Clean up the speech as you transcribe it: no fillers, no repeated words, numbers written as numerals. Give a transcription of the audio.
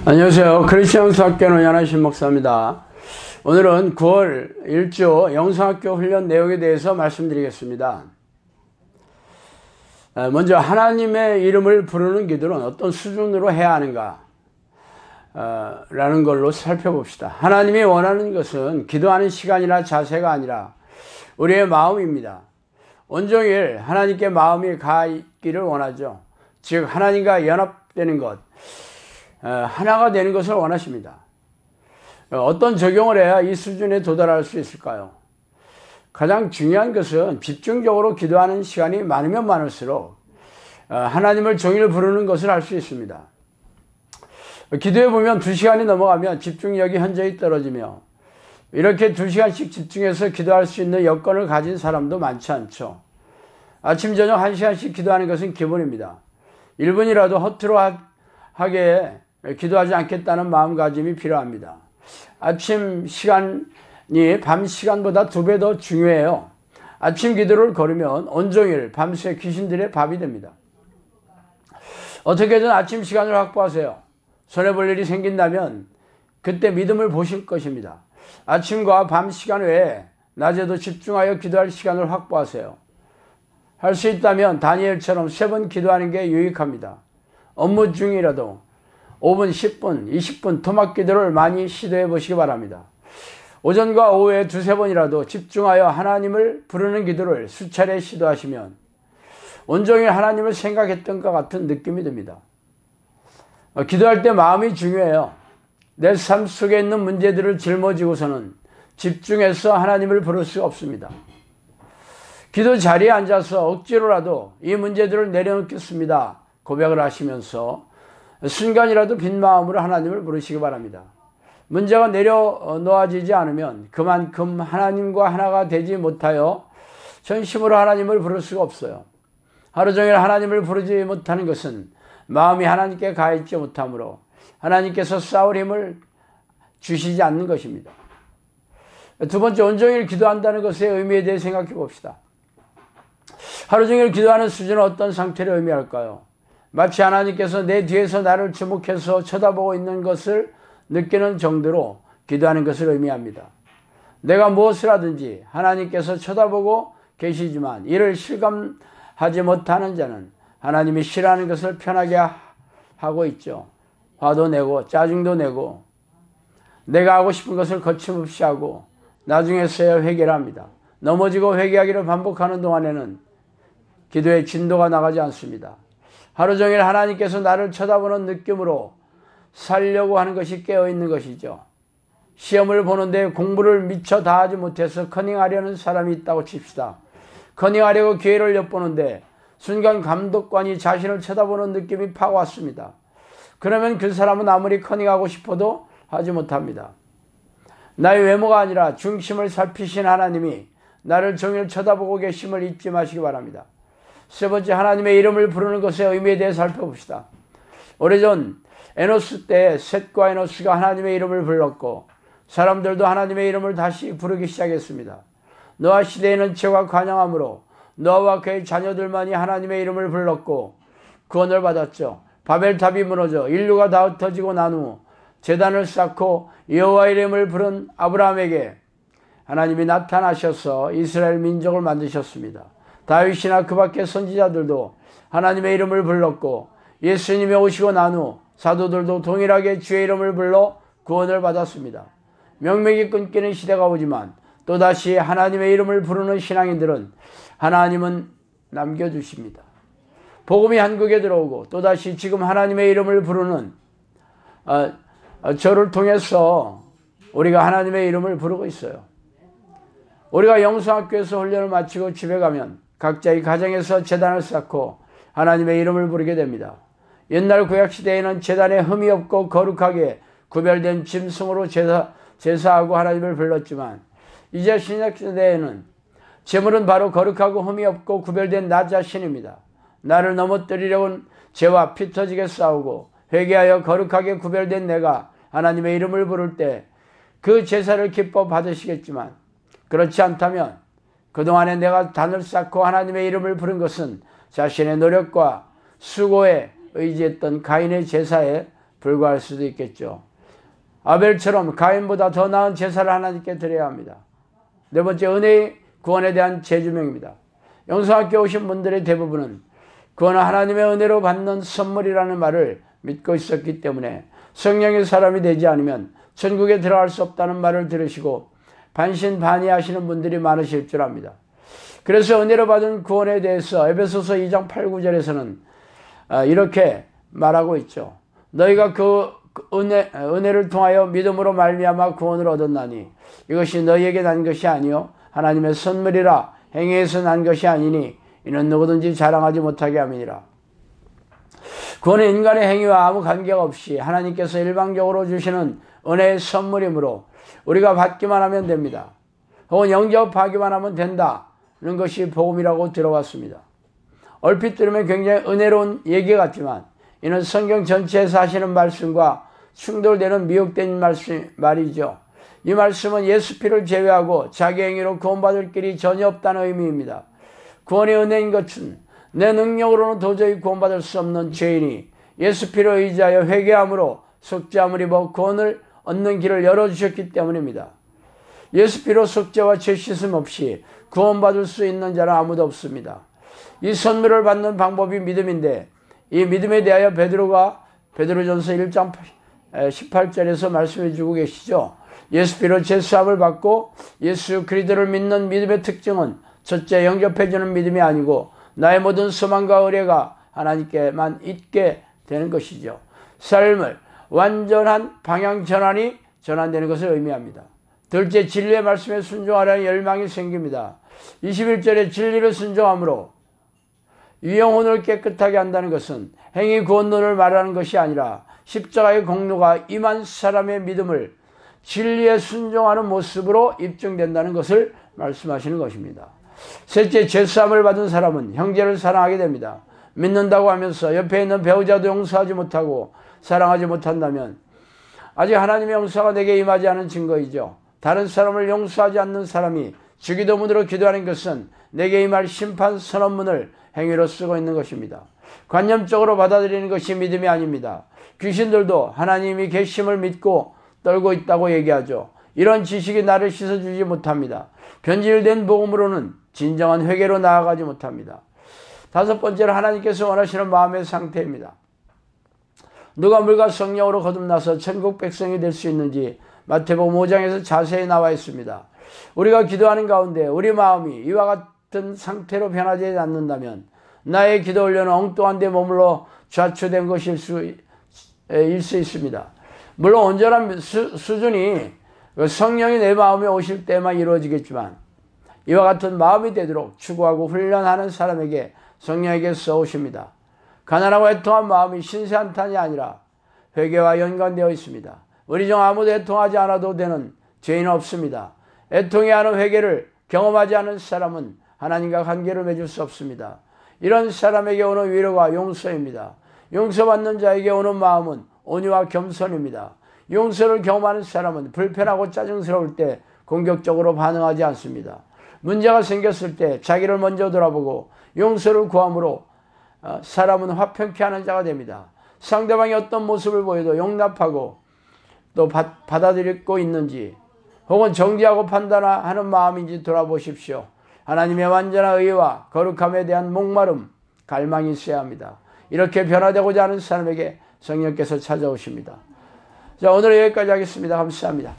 안녕하세요. 크리스천 영성학교 노현하신 목사입니다. 오늘은 9월 1주 영성학교 훈련 내용에 대해서 말씀드리겠습니다. 먼저 하나님의 이름을 부르는 기도는 어떤 수준으로 해야 하는가 라는 걸로 살펴봅시다. 하나님이 원하는 것은 기도하는 시간이나 자세가 아니라 우리의 마음입니다. 온종일 하나님께 마음이 가 있기를 원하죠. 즉 하나님과 연합되는 것, 하나가 되는 것을 원하십니다. 어떤 적용을 해야 이 수준에 도달할 수 있을까요? 가장 중요한 것은 집중적으로 기도하는 시간이 많으면 많을수록 하나님을 종일 부르는 것을 할 수 있습니다. 기도해 보면 2시간이 넘어가면 집중력이 현저히 떨어지며 이렇게 2시간씩 집중해서 기도할 수 있는 여건을 가진 사람도 많지 않죠. 아침 저녁 1시간씩 기도하는 것은 기본입니다. 1분이라도 허투루 하게 기도하지 않겠다는 마음가짐이 필요합니다. 아침 시간이 밤 시간보다 2배 더 중요해요. 아침 기도를 걸으면 온종일 밤새 귀신들의 밥이 됩니다. 어떻게든 아침 시간을 확보하세요. 손해볼 일이 생긴다면 그때 믿음을 보실 것입니다. 아침과 밤 시간 외에 낮에도 집중하여 기도할 시간을 확보하세요. 할 수 있다면 다니엘처럼 3번 기도하는 게 유익합니다. 업무 중이라도 5분, 10분, 20분 토막 기도를 많이 시도해 보시기 바랍니다. 오전과 오후에 2-3번이라도 집중하여 하나님을 부르는 기도를 수차례 시도하시면 온종일 하나님을 생각했던 것 같은 느낌이 듭니다. 기도할 때 마음이 중요해요. 내 삶 속에 있는 문제들을 짊어지고서는 집중해서 하나님을 부를 수 없습니다. 기도 자리에 앉아서 억지로라도 이 문제들을 내려놓겠습니다 고백을 하시면서 순간이라도 빈 마음으로 하나님을 부르시기 바랍니다. 문제가 내려놓아지지 않으면 그만큼 하나님과 하나가 되지 못하여 전심으로 하나님을 부를 수가 없어요. 하루 종일 하나님을 부르지 못하는 것은 마음이 하나님께 가 있지 못하므로 하나님께서 싸울 힘을 주시지 않는 것입니다. 두 번째, 온종일 기도한다는 것의 의미에 대해 생각해 봅시다. 하루 종일 기도하는 수준은 어떤 상태를 의미할까요? 마치 하나님께서 내 뒤에서 나를 주목해서 쳐다보고 있는 것을 느끼는 정도로 기도하는 것을 의미합니다. 내가 무엇을 하든지 하나님께서 쳐다보고 계시지만 이를 실감하지 못하는 자는 하나님이 싫어하는 것을 편하게 하고 있죠. 화도 내고 짜증도 내고 내가 하고 싶은 것을 거침없이 하고 나중에서야 회개를 합니다. 넘어지고 회개하기를 반복하는 동안에는 기도의 진도가 나가지 않습니다. 하루 종일 하나님께서 나를 쳐다보는 느낌으로 살려고 하는 것이 깨어있는 것이죠. 시험을 보는데 공부를 미처 다 하지 못해서 커닝하려는 사람이 있다고 칩시다. 커닝하려고 기회를 엿보는데 순간 감독관이 자신을 쳐다보는 느낌이 팍 왔습니다. 그러면 그 사람은 아무리 커닝하고 싶어도 하지 못합니다. 나의 외모가 아니라 중심을 살피신 하나님이 나를 종일 쳐다보고 계심을 잊지 마시기 바랍니다. 세 번째, 하나님의 이름을 부르는 것의 의미에 대해 살펴봅시다. 오래전 에노스 때 셋과 에노스가 하나님의 이름을 불렀고 사람들도 하나님의 이름을 다시 부르기 시작했습니다. 노아 시대에는 죄가 관영하므로 노아와 그의 자녀들만이 하나님의 이름을 불렀고 구원을 받았죠. 바벨탑이 무너져 인류가 다 흩어지고 난 후 제단을 쌓고 여호와의 이름을 부른 아브라함에게 하나님이 나타나셔서 이스라엘 민족을 만드셨습니다. 다윗이나 그 밖의 선지자들도 하나님의 이름을 불렀고 예수님이 오시고 난 후 사도들도 동일하게 주의 이름을 불러 구원을 받았습니다. 명맥이 끊기는 시대가 오지만 또다시 하나님의 이름을 부르는 신앙인들은 하나님은 남겨주십니다. 복음이 한국에 들어오고 또다시 지금 하나님의 이름을 부르는 저를 통해서 우리가 하나님의 이름을 부르고 있어요. 우리가 영성학교에서 훈련을 마치고 집에 가면 각자의 가정에서 제단을 쌓고 하나님의 이름을 부르게 됩니다. 옛날 구약시대에는 제단에 흠이 없고 거룩하게 구별된 짐승으로 제사하고 하나님을 불렀지만 이제 신약시대에는 제물은 바로 거룩하고 흠이 없고 구별된 나 자신입니다. 나를 넘어뜨리려는 죄와 피 터지게 싸우고 회개하여 거룩하게 구별된 내가 하나님의 이름을 부를 때 그 제사를 기뻐 받으시겠지만 그렇지 않다면 그동안에 내가 단을 쌓고 하나님의 이름을 부른 것은 자신의 노력과 수고에 의지했던 가인의 제사에 불과할 수도 있겠죠. 아벨처럼 가인보다 더 나은 제사를 하나님께 드려야 합니다. 네 번째, 은혜의 구원에 대한 재조명입니다. 영성학교에 오신 분들의 대부분은 구원은 하나님의 은혜로 받는 선물이라는 말을 믿고 있었기 때문에 성령의 사람이 되지 않으면 천국에 들어갈 수 없다는 말을 들으시고 반신반의하시는 분들이 많으실 줄 압니다. 그래서 은혜로 받은 구원에 대해서 에베소서 2장 8, 9절에서는 이렇게 말하고 있죠. 너희가 그 은혜를 통하여 믿음으로 말미암아 구원을 얻었나니 이것이 너희에게 난 것이 아니요 하나님의 선물이라. 행위에서 난 것이 아니니 이는 누구든지 자랑하지 못하게 함이니라. 구원은 인간의 행위와 아무 관계가 없이 하나님께서 일방적으로 주시는 은혜의 선물이므로 우리가 받기만 하면 됩니다. 혹은 영접하기만 하면 된다는 것이 복음이라고 들어왔습니다. 얼핏 들으면 굉장히 은혜로운 얘기 같지만 이는 성경 전체에서 하시는 말씀과 충돌되는 미혹된 말이죠. 이 말씀은 예수 피를 제외하고 자기 행위로 구원받을 길이 전혀 없다는 의미입니다. 구원의 은혜인 것은 내 능력으로는 도저히 구원받을 수 없는 죄인이 예수 피를 의지하여 회개함으로 속죄함을 입어 구원을 얻는 길을 열어주셨기 때문입니다. 예수 피로 속죄와 죄 씻음 없이 구원받을 수 있는 자는 아무도 없습니다. 이 선물을 받는 방법이 믿음인데 이 믿음에 대하여 베드로전서 1장 18절에서 말씀해 주고 계시죠. 예수 피로 죄사함을 받고 예수 그리스도를 믿는 믿음의 특징은 첫째, 영접해 주는 믿음이 아니고 나의 모든 소망과 의뢰가 하나님께만 있게 되는 것이죠. 삶을 완전한 방향 전환되는 것을 의미합니다. 둘째, 진리의 말씀에 순종하려는 열망이 생깁니다. 21절에 진리를 순종함으로 영혼을 깨끗하게 한다는 것은 행위 구원론을 말하는 것이 아니라 십자가의 공로가 임한 사람의 믿음을 진리에 순종하는 모습으로 입증된다는 것을 말씀하시는 것입니다. 셋째, 죄사함을 받은 사람은 형제를 사랑하게 됩니다. 믿는다고 하면서 옆에 있는 배우자도 용서하지 못하고 사랑하지 못한다면 아직 하나님의 용서가 내게 임하지 않은 증거이죠. 다른 사람을 용서하지 않는 사람이 주기도문으로 기도하는 것은 내게 임할 심판 선언문을 행위로 쓰고 있는 것입니다. 관념적으로 받아들이는 것이 믿음이 아닙니다. 귀신들도 하나님이 계심을 믿고 떨고 있다고 얘기하죠. 이런 지식이 나를 씻어주지 못합니다. 변질된 복음으로는 진정한 회개로 나아가지 못합니다. 다섯 번째로 하나님께서 원하시는 마음의 상태입니다. 누가 물과 성령으로 거듭나서 천국 백성이 될 수 있는지 마태복음 5장에서 자세히 나와 있습니다. 우리가 기도하는 가운데 우리 마음이 이와 같은 상태로 변하지 않는다면 나의 기도 훈련은 엉뚱한 데 머물러 좌초된 것일 수 있습니다. 물론 온전한 수준이 성령이 내 마음에 오실 때만 이루어지겠지만 이와 같은 마음이 되도록 추구하고 훈련하는 사람에게 성령에게서 오십니다. 가난하고 애통한 마음이 신세한탄이 아니라 회개와 연관되어 있습니다. 우리 중 아무도 애통하지 않아도 되는 죄인은 없습니다. 애통이 하는 회개를 경험하지 않은 사람은 하나님과 관계를 맺을 수 없습니다. 이런 사람에게 오는 위로가 용서입니다. 용서받는 자에게 오는 마음은 온유와 겸손입니다. 용서를 경험하는 사람은 불편하고 짜증스러울 때 공격적으로 반응하지 않습니다. 문제가 생겼을 때 자기를 먼저 돌아보고 용서를 구함으로 사람은 화평케 하는 자가 됩니다. 상대방이 어떤 모습을 보여도 용납하고 또 받아들이고 있는지 혹은 정지하고 판단하는 마음인지 돌아보십시오. 하나님의 완전한 의와 거룩함에 대한 목마름, 갈망이 있어야 합니다. 이렇게 변화되고자 하는 사람에게 성령께서 찾아오십니다. 자, 오늘 여기까지 하겠습니다. 감사합니다.